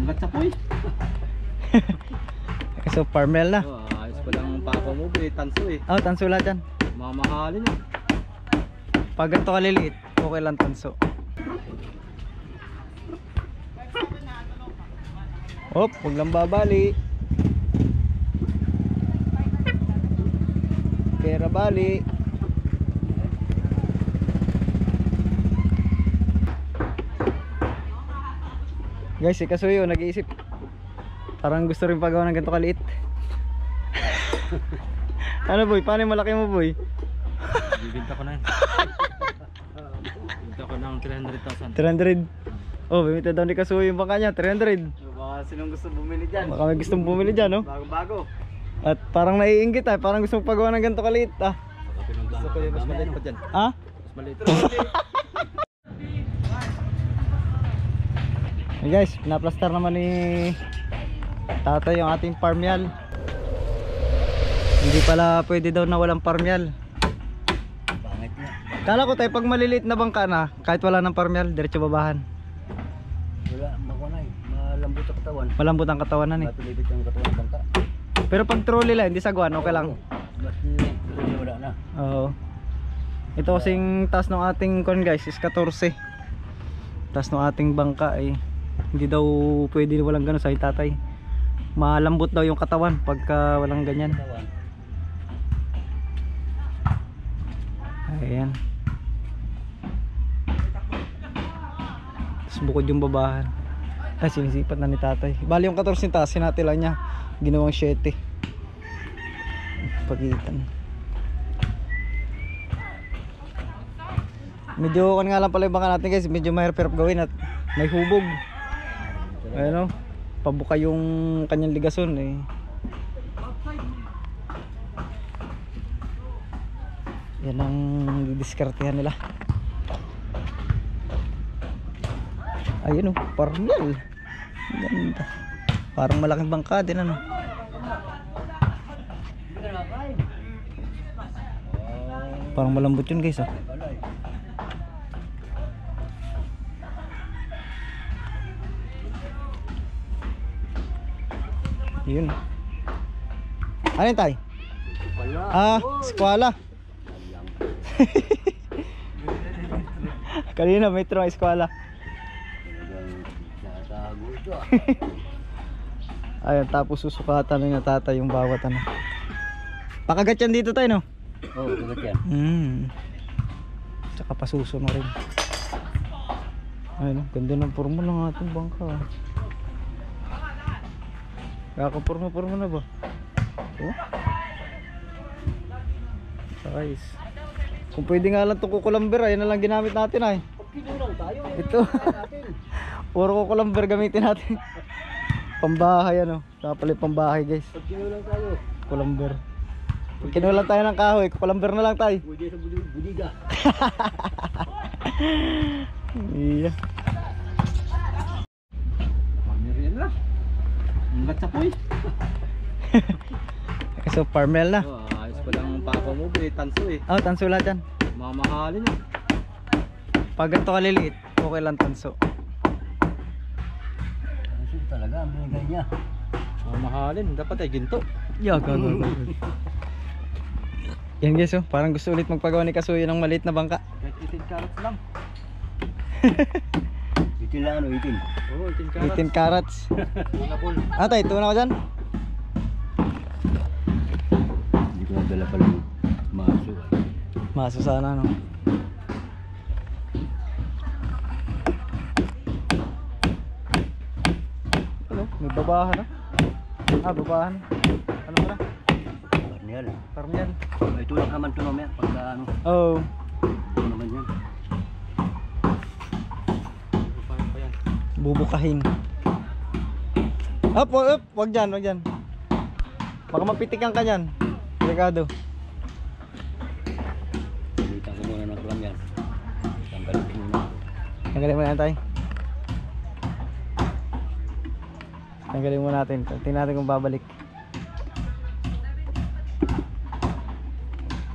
Hanggat sa puy. So Parmel na. Oh, ayos pa lang ang papa mo eh. Tanso eh. Oh, tanso lahat yan. Mamahalin eh. Pag ganito kaliliit, okay lang tanso. Hop, huwag lang babali. Pera bali. Guys, si Kasuyo nag-iisip. Parang gusto rin pagawa ng ganito kaliit. Ano boy? Paano yung malaki mo boy? Bibinta ko na yun. Bibinta ko ng 300,000. 300. Oh, bimita daw ni Kasuyo yung bangka niya, 300. Baka sinong gusto bumili dyan? Baka may gustong bumili dyan, no? Bago-bago. At parang naiinggit ah, parang gusto pagawa ng ganito kaliit ah. Gusto ko yung mas maliit pa dyan. Ah? Mas maliit. Hey guys, pinaplastar naman ni tatay yung ating parmial. Hindi pala pwede daw na walang parmial. Pangit nga. Kala ko tayo pag maliliit na bangka na, kahit wala ng parmial, diretso babahan. Wala, makunay. Malambot ang katawan. Malambot ang katawanan eh. Matulibit ang katawan ng bangka. Pero pag trolley lang, hindi sagwan, okay lang. Mas wala na. Oo. Ito kasing taas ng ating kon guys is 14. Taas ng ating bangka eh. Hindi daw pwede walang gano'n sa tatay. Malambot daw yung katawan pagka walang ganyan. Ayan. Tapos bukod yung babahan. Ay, sinisipat na ni tatay. Bali yung 14 taas, sinatila niya. Ginawang 7. Pagitan. Medyo kan nga lang pala yung bangka natin guys. Medyo mahirap-hirap gawin at may hubog. Ayan o. Pabuka yung kanyang ligason eh. Yan ang didiskartehan nila. Ayun o, parmial. Ganda. Parang malaking bangka din ano. Parang malambot yun guys ah. Yun. Ano yun tay? Ah, eskwala. Kanina metro ang eskwala. Ayun, tapos susukatan na tatay yung bawat ano. Pakagat yan dito tayo no? Oo, kagat yan. Tsaka pasuso na rin. Ayun, ganda ng forma ng ating bangka. Kakapurma-purma na ba? Oh? Guys, kung pwede nga lang itong kukulamber, ayun na lang ginamit natin ay. Ito. Puro kukulamber gamitin natin. Pambahay ano. Kapalit pambahay guys. Pag kinulang tayo. Kulamber. Pag kinulang tayo ng kahoy, kukulamber na lang tayo. Pwede sa budiga. Iya. Pamirin lang. Hanggat sa puy. So Parmel na. Oh, ayos pa lang ang papa mo eh. Tanso eh. Oh, tanso lahat yan. Mamahalin eh. Pag ganito kaliliit, okay lang tanso. Tanso talaga ang binigay niya. Mamahalin. Dapat ay ginto. Yaga. Yan guys oh, parang gusto ulit magpagawa ni Kasuyo ng maliit na bangka. Kahit 18 carats lang. 18 lang ano, 18? Oo, 18 carats. 18 carats. Napol. Atay, tuna ko dyan. Hindi ko nadala pala yung maso ay. Maso sana no. Ano? May babahan na. Ah, babahan. Ano ba na? Parnial. Parmial. May tulak naman ito naman pagka ano. Oh. Ito naman yan. Bubukahin. Up, wag dyan, wag dyan. Baka mapitikan ka dyan. Delikado. Pilitan ko muna ng klam yan. Tanggalin ko muna. Tanggalin mo na tayo. Tanggalin mo natin. Tingnan natin kung babalik.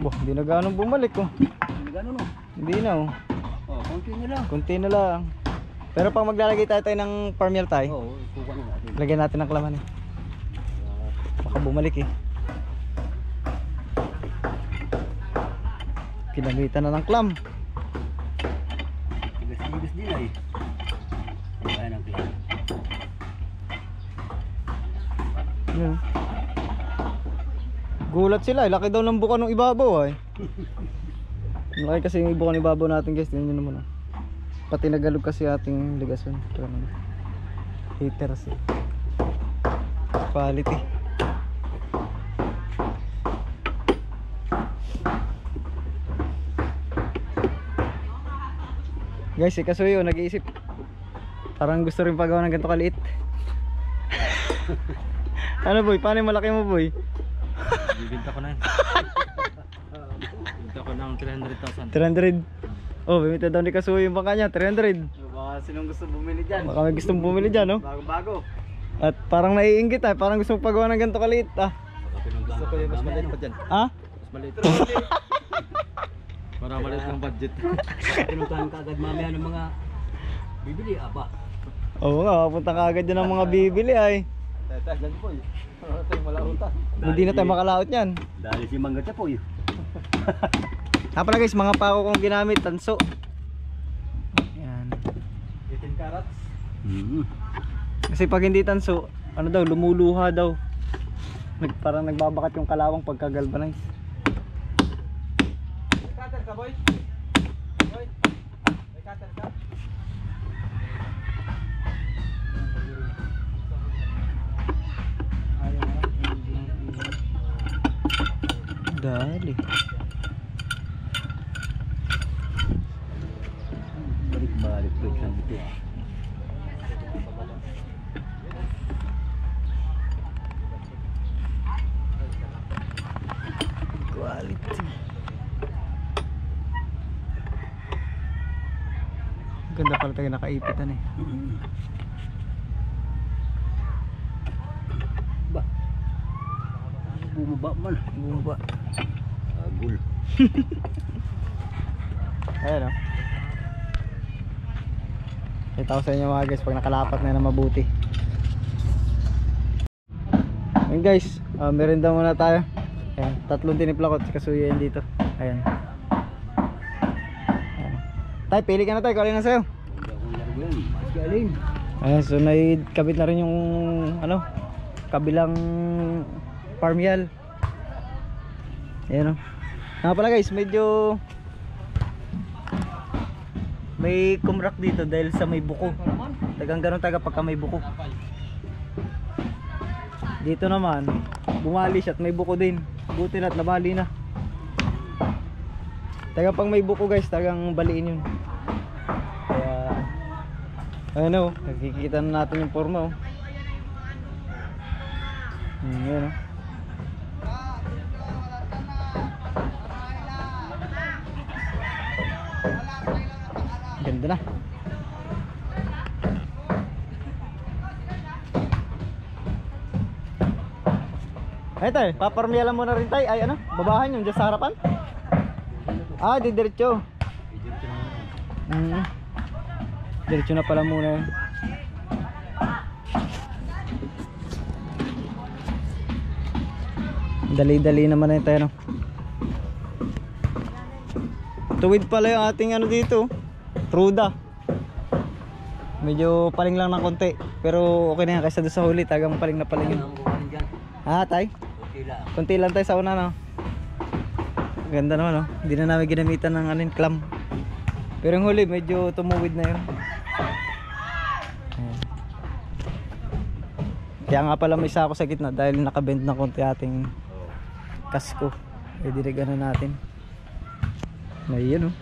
Boh, hindi na ganong bumalik oh. Hindi gano'n no? Hindi na oh. Oh, konti na lang. Kunti na lang. Pero pag maglalagay tayo ng parmial tayo, Oo, subukan natin. lagyan natin ng kalaman eh. Baka bumalik eh. Kinamitan na ng clam. Tigas-tigas din ay. Ayan ang clam. Yun. Gulat sila eh. Laki daw ng buka ng ibabaw ay. Laki kasi yung buka ng ibabaw natin guys. Tingnan nyo naman oh. Pati nagalog kasi ating ligason. Pero naman. Haters eh. Quality. Guys, si Kasuyo nag-iisip. Parang gusto rin pagawa ng ganito kaliit. Ano boy? Paano yung malaki mo boy? Bibinta ko na yun. Bibinta ko ng 300,000. 300. Oh, bimita daw ni Kasuyo yung bangka niya, 300. Baka sinong gusto bumili dyan? Baka may gustong bumili dyan, no? Bago-bago. At parang naiinggit ah, parang gusto pagawa ng ganito kaliit ah. Gusto ko yung mas maliit pa dyan. Ah? Mas maliit. Para maliit ng budget. Pinuntahan ka agad mamaya ng mga bibili aba. Oo nga, papunta ka agad dyan ng mga bibili ay. Dyan po yun. Ito yung malautan. Hindi na tayo makalaot yan. Dahil si Mangga po yun. Pala guys, mga pako kong ginamit, tanso. Yan. 18 carats. Kasi pag hindi tanso, ano daw, lumuluha daw. Parang nagbabakat yung kalawang pagka galvanize. May cutter ka boy? Boy? May cutter ka? Dali. Balik-balik po isang ito. Quality. Ganda pala tayo nakaipitan eh. Ba? Bumaba man. Bumaba. Agul. Ayan o. Kita ko sa inyo mga guys pag nakalapat na mabuti. Ayan guys, merenda muna tayo. Ayan, tatlong tiniplakot si Kasuyo yan dito. Ayan. Ayan. Tay, pili ka na tayo, kalin na sa'yo. Hindi akong largo yan. Mas galing. Ayan, so naikabit na rin yung ano, kabilang parmial. Ayan o. Nga pala guys, medyo may kumrak dito dahil sa may buko. Tagang ganun taga pagka may buko. Dito naman bumali siya at may buko din. Buti na't nabali na. Tagang pang may buko guys, tagang baliin yun. Kaya ano, nakikita na natin yung forma oh. Yan oh. Ganda na. Ay tay, paparmialan mo na rin tay. Ay ano, babahan yung dyan sa harapan. Ah, didiretso. Diretso na pala muna yun. Dali-dali naman na yun tayo no. Tuwid pala yung ating ano dito, ruda. Medyo paling lang ng konti, pero okay na yan kaysa doon sa huli, tagang paling na paling yun. Ah tay? Konti lang tayo sa una no. Ganda naman no. Hindi na namin ginamitan ng anin clam. Pero yung huli medyo tumuwid na yun. Ayan. Kaya nga pala may sako sa gitna dahil nakabend na konti ating kasko. E dirigan na natin. Ayun oh.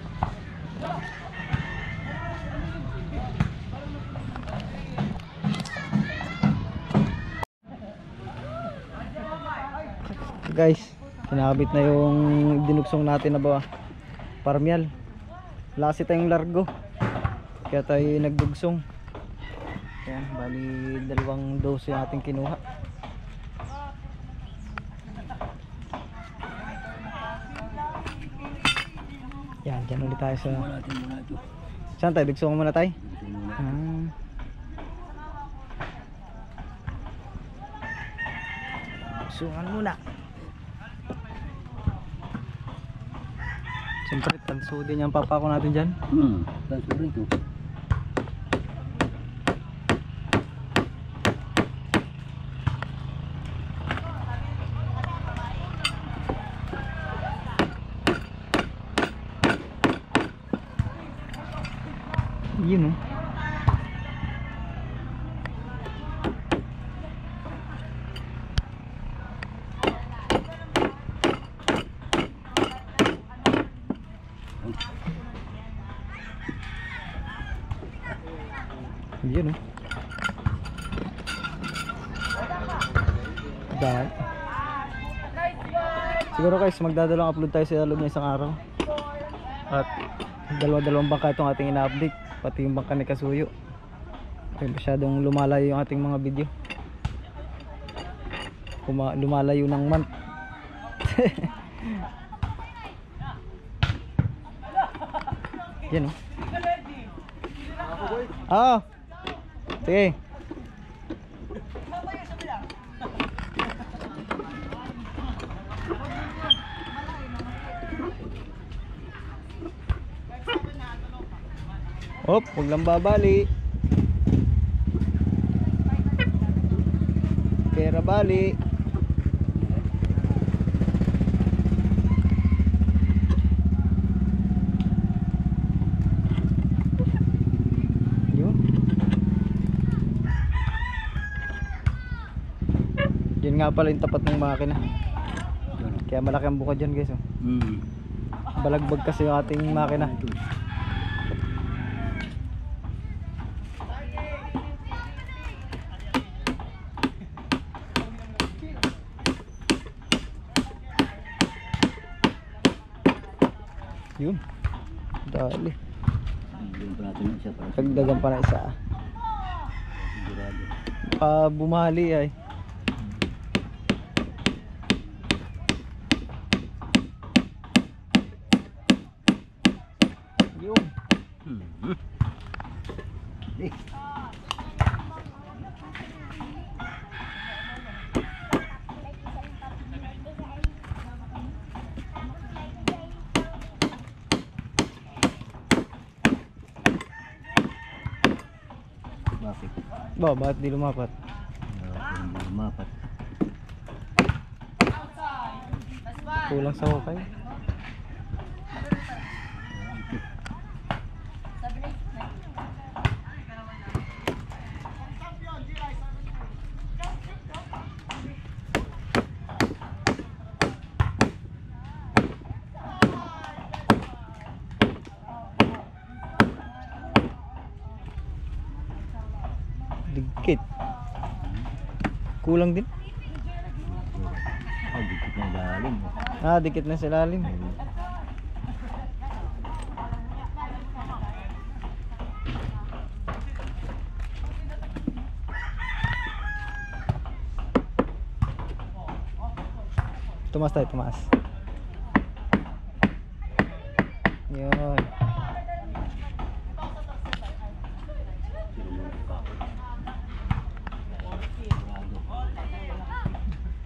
Guys, kinakabit na yung dinugsong natin na ba parmial. Wala kasi tayong largo, kaya tayo nagdugsong. Ayan, bali 2 dose yung ating kinuha. Yan, dyan ulit tayo sa... Saan tayo? Dugsong muna tayo? Ah. Sungan muna. Siyempre, tanso din yung papako natin dyan. Tanso rin to. Yun, oh. Yun, oh. Dahil. Siguro guys, magdadalawang upload tayo sa loob ng isang araw. At dalawang bangka itong ating ina-update. Pati yung bangka ni Kasuyo. Kaya masyadong lumalayo yung ating mga video. Lumalayo ng month. Yan, oh. Ah, sige. Hop, huwag lang babali. Pera bali. Yun. Yun nga pala yung tapat ng makina. Kaya malaki ang buka dyan guys, oh. Balagbag kasi yung ating makina. Yun. Dali. Pagdagan pa na isa. Bumali ay. Yun. Bakit? Bakit di lumapat? Hindi lumapat. Kulang sa hukay. Dikit. Kulang din. Dikit na lalim. Dikit na sa lalim. Tumas tayo, tumas. Yun.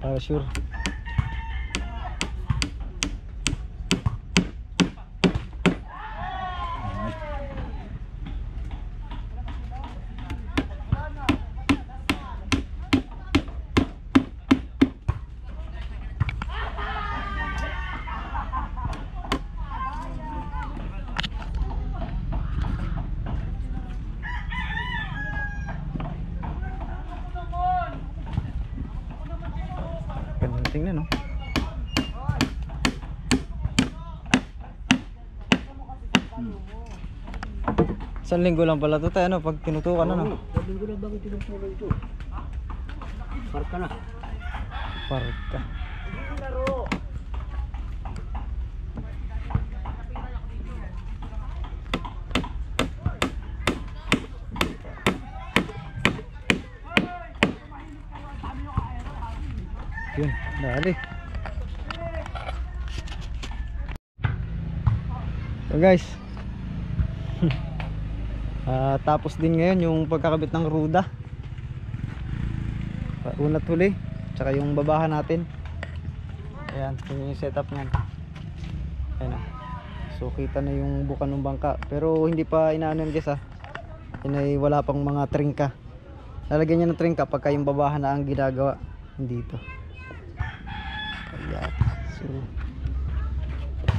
Para sure. Tingnan, no? Isang linggo lang pala ito tayo, no? Pag tinutukan na, no? Isang linggo lang bago tinutukan ito. Parka na. Parka. Yun, dali. So guys, tapos din ngayon yung pagkakabit ng ruda. Unat huli, tsaka yung babahan natin. Ayan, yun yung setup niyan. Ayan na. So kita na yung buka ng bangka, pero hindi pa inaano yan guys ha. Yan ay wala pang mga tringka. Lalagyan niya ng tringka pagka yung babahan na ang ginagawa dito. Ayan. So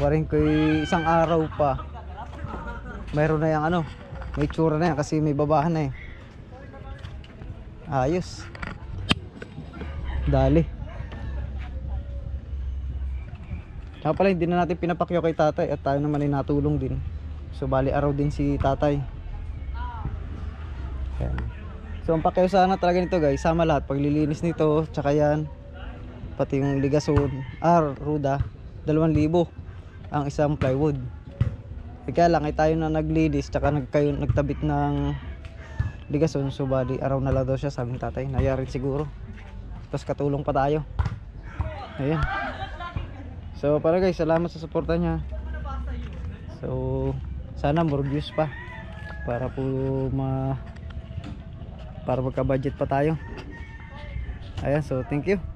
warin ko isang araw pa mayroon na yung ano, may tsura na yan kasi may babahan na eh. Ayos. Dali. Kaya pala hindi na natin pinapakyo kay tatay at tayo naman ay natulong din. So bali araw din si tatay. Ayan. So ang pakyo sana talaga nito guys, sama lahat, paglilinis nito, tsaka yan, pati yung ligason, ruda, 2,000 ang isang plywood. Kaya lang ay tayo na naglinis, tsaka nagtabit ng ligason, so bali araw na lang daw siya, sabi ng tatay, nayarin siguro. Tapos katulong pa tayo. Ayan. So para guys, salamat sa suporta niya. So sana more views pa para po para magka budget pa tayo. Ayan, so thank you.